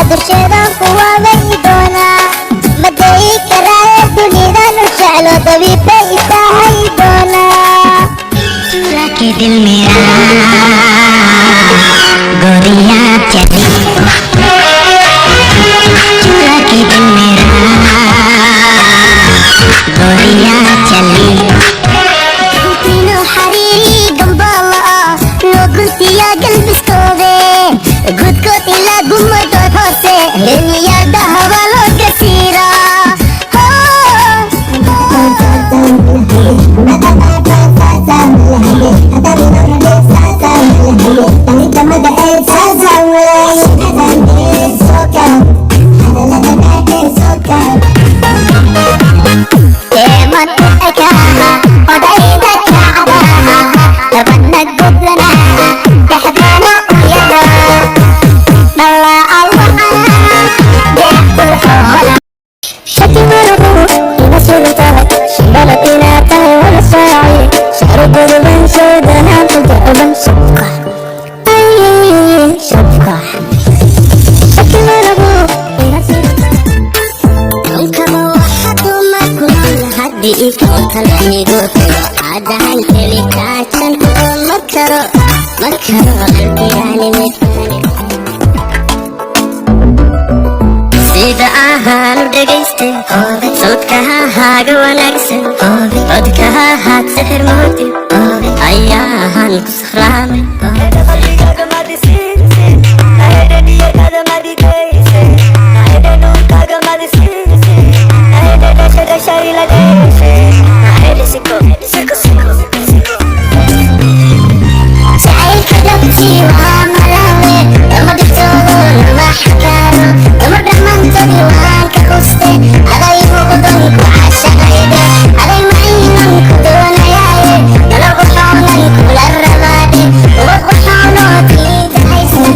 dusheedan kuwaabayi doonaa madayi karaaye dunidan u jeclo dabiibbay itahay doonaa के दिल मेरा गोरिया चली चुरा के दिल मेरा गोरिया चली inuu xariiri gambala ah loo guntiya galbiskoobe gudkood ilaa gumadood hoose reermiyaada haba loo gasiira sida ahaan u dhegayste sawdkaha haaga wanaagsan codkaha haad sixir moodi ayaahan ku sakhraamay jacaylka dhabtii waa malawe lama dhibtoodo lama xakaaro lama dhammaantadi waan ka quste aday muuqdan ku cashaqayde aday maciinan ku doonayaaye nala quxoonan kula rabaade uba quxoonoo tiida haysan